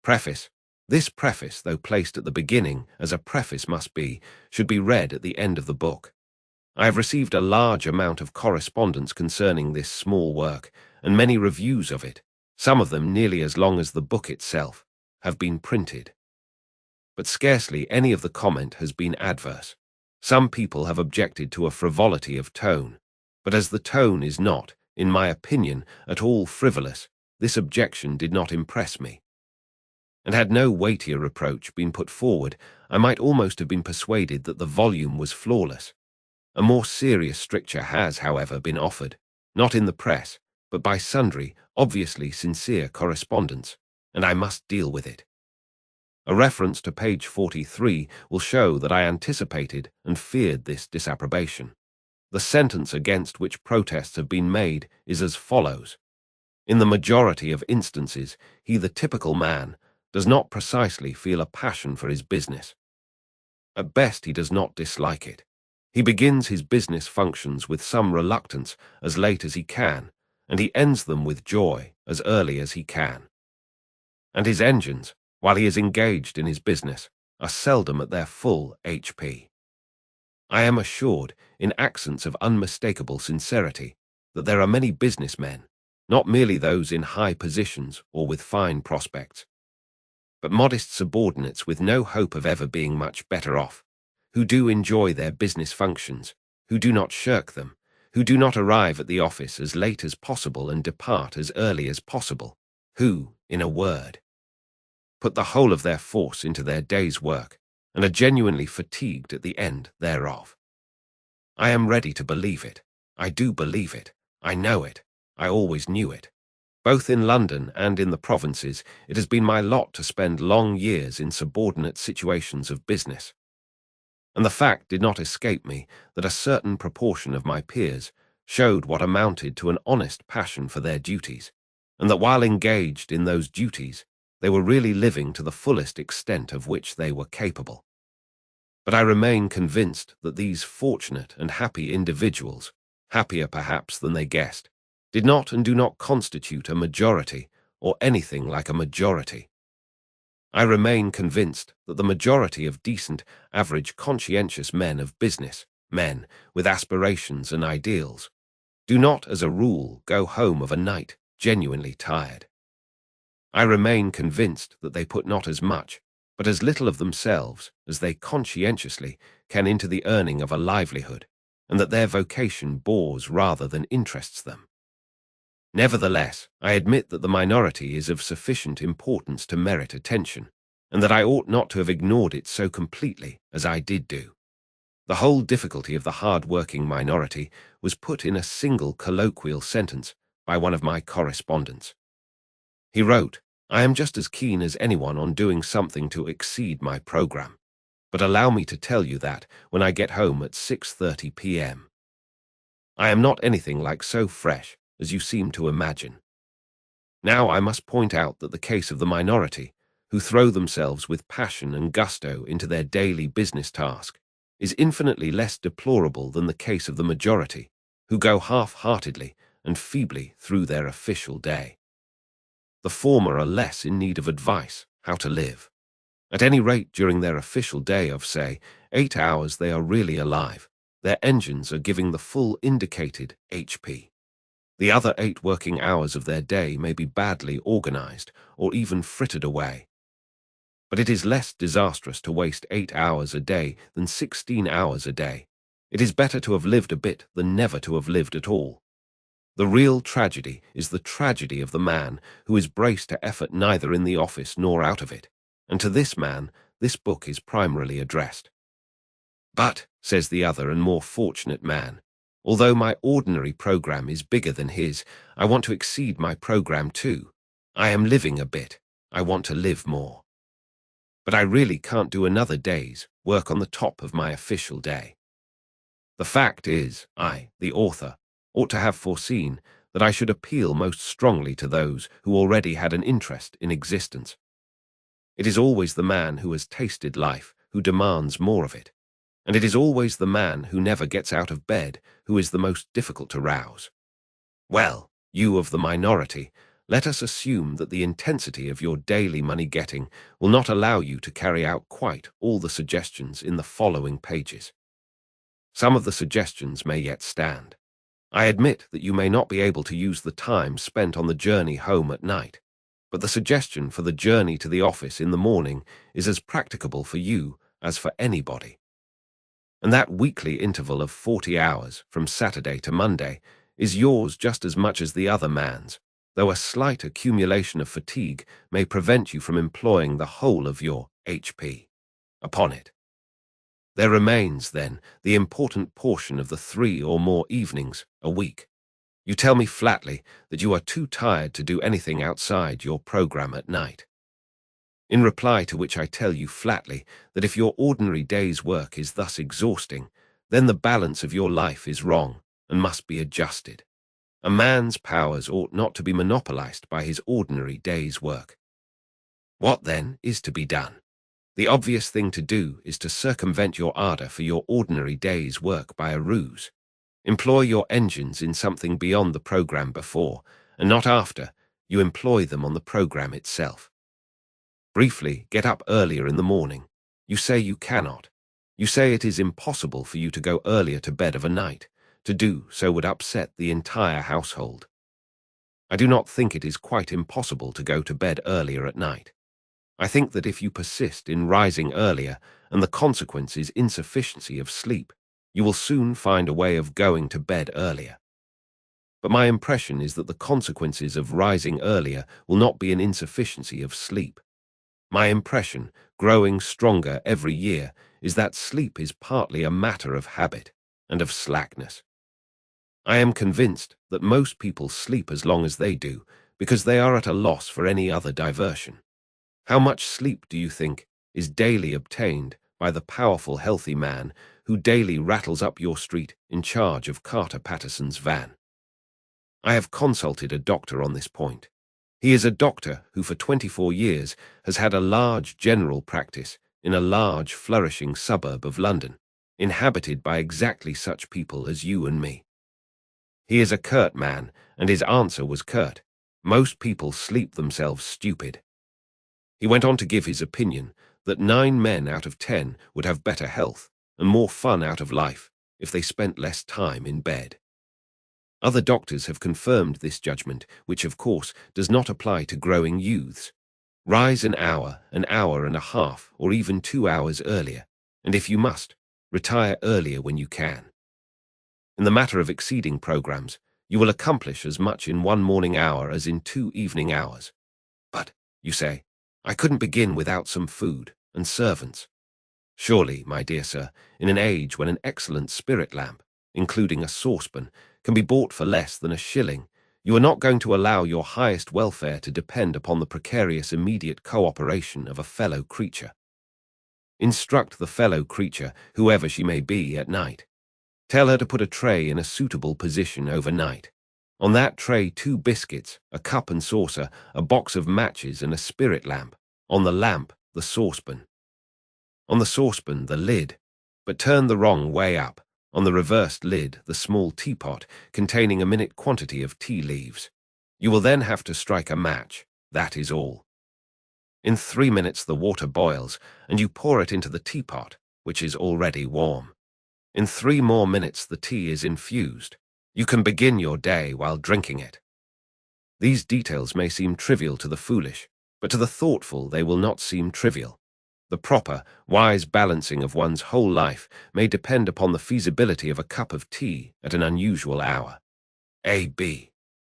Preface. This preface, though placed at the beginning, as a preface must be, should be read at the end of the book. I have received a large amount of correspondence concerning this small work, and many reviews of it, some of them nearly as long as the book itself, have been printed. But scarcely any of the comment has been adverse. Some people have objected to a frivolity of tone, but as the tone is not, in my opinion, at all frivolous, this objection did not impress me. And had no weightier reproach been put forward, I might almost have been persuaded that the volume was flawless. A more serious stricture has, however, been offered, not in the press, but by sundry, obviously sincere correspondents, and I must deal with it. A reference to page 43 will show that I anticipated and feared this disapprobation. The sentence against which protests have been made is as follows. In the majority of instances, he, the typical man, does not precisely feel a passion for his business. At best, he does not dislike it. He begins his business functions with some reluctance as late as he can, and he ends them with joy as early as he can. And his engines, while he is engaged in his business, are seldom at their full HP. I am assured, in accents of unmistakable sincerity, that there are many businessmen, not merely those in high positions or with fine prospects, but modest subordinates with no hope of ever being much better off, who do enjoy their business functions, who do not shirk them, who do not arrive at the office as late as possible and depart as early as possible, who, in a word, put the whole of their force into their day's work and are genuinely fatigued at the end thereof. I am ready to believe it. I do believe it. I know it. I always knew it. Both in London and in the provinces, it has been my lot to spend long years in subordinate situations of business. And the fact did not escape me that a certain proportion of my peers showed what amounted to an honest passion for their duties, and that while engaged in those duties, they were really living to the fullest extent of which they were capable. But I remain convinced that these fortunate and happy individuals, happier perhaps than they guessed, did not and do not constitute a majority or anything like a majority. I remain convinced that the majority of decent, average, conscientious men of business, men with aspirations and ideals, do not, as a rule, go home of a night genuinely tired. I remain convinced that they put not as much, but as little of themselves as they conscientiously can into the earning of a livelihood, and that their vocation bores rather than interests them. Nevertheless, I admit that the minority is of sufficient importance to merit attention, and that I ought not to have ignored it so completely as I did do. The whole difficulty of the hard-working minority was put in a single colloquial sentence by one of my correspondents. He wrote, "I am just as keen as anyone on doing something to exceed my program, but allow me to tell you that when I get home at 6:30 p.m., I am not anything like so fresh as you seem to imagine." Now I must point out that the case of the minority, who throw themselves with passion and gusto into their daily business task, is infinitely less deplorable than the case of the majority, who go half-heartedly and feebly through their official day. The former are less in need of advice how to live. At any rate, during their official day of, say, 8 hours they are really alive. Their engines are giving the full indicated HP. The other 8 working hours of their day may be badly organized or even frittered away. But it is less disastrous to waste 8 hours a day than 16 hours a day. It is better to have lived a bit than never to have lived at all. The real tragedy is the tragedy of the man who is braced to effort neither in the office nor out of it, and to this man this book is primarily addressed. "But," says the other and more fortunate man, "although my ordinary program is bigger than his, I want to exceed my program too. I am living a bit. I want to live more. But I really can't do another day's work on the top of my official day." The fact is, I, the author, ought to have foreseen that I should appeal most strongly to those who already had an interest in existence. It is always the man who has tasted life who demands more of it, and it is always the man who never gets out of bed who is the most difficult to rouse. Well, you of the minority, let us assume that the intensity of your daily money-getting will not allow you to carry out quite all the suggestions in the following pages. Some of the suggestions may yet stand. I admit that you may not be able to use the time spent on the journey home at night, but the suggestion for the journey to the office in the morning is as practicable for you as for anybody. And that weekly interval of 40 hours from Saturday to Monday is yours just as much as the other man's, though a slight accumulation of fatigue may prevent you from employing the whole of your HP upon it. There remains, then, the important portion of the 3 or more evenings a week. You tell me flatly that you are too tired to do anything outside your program at night. In reply to which I tell you flatly that if your ordinary day's work is thus exhausting, then the balance of your life is wrong and must be adjusted. A man's powers ought not to be monopolized by his ordinary day's work. What, then, is to be done? The obvious thing to do is to circumvent your ardor for your ordinary day's work by a ruse. Employ your engines in something beyond the program before, and not after, you employ them on the program itself. Briefly, get up earlier in the morning. You say you cannot. You say it is impossible for you to go earlier to bed of a night. To do so would upset the entire household. I do not think it is quite impossible to go to bed earlier at night. I think that if you persist in rising earlier, and the consequence is insufficiency of sleep, you will soon find a way of going to bed earlier. But my impression is that the consequences of rising earlier will not be an insufficiency of sleep. My impression, growing stronger every year, is that sleep is partly a matter of habit and of slackness. I am convinced that most people sleep as long as they do because they are at a loss for any other diversion. How much sleep, do you think, is daily obtained by the powerful, healthy man who daily rattles up your street in charge of Carter Patterson's van? I have consulted a doctor on this point. He is a doctor who for 24 years has had a large general practice in a large, flourishing suburb of London, inhabited by exactly such people as you and me. He is a curt man, and his answer was curt. Most people sleep themselves stupid. He went on to give his opinion that 9 men out of 10 would have better health and more fun out of life if they spent less time in bed. Other doctors have confirmed this judgment, which of course does not apply to growing youths. Rise an hour and a half, or even 2 hours earlier, and if you must, retire earlier when you can. In the matter of exceeding programs, you will accomplish as much in 1 morning hour as in 2 evening hours. But, you say, I couldn't begin without some food and servants. Surely, my dear sir, in an age when an excellent spirit lamp, including a saucepan, can be bought for less than a shilling, you are not going to allow your highest welfare to depend upon the precarious immediate cooperation of a fellow creature. Instruct the fellow creature, whoever she may be, at night. Tell her to put a tray in a suitable position overnight. On that tray 2 biscuits, a cup and saucer, a box of matches and a spirit lamp. On the lamp, the saucepan. On the saucepan, the lid, but turn the wrong way up. On the reversed lid, the small teapot containing a minute quantity of tea leaves. You will then have to strike a match. That is all. In 3 minutes the water boils, and you pour it into the teapot, which is already warm. In 3 more minutes the tea is infused. You can begin your day while drinking it. These details may seem trivial to the foolish, but to the thoughtful they will not seem trivial. The proper, wise balancing of one's whole life may depend upon the feasibility of a cup of tea at an unusual hour. A.B.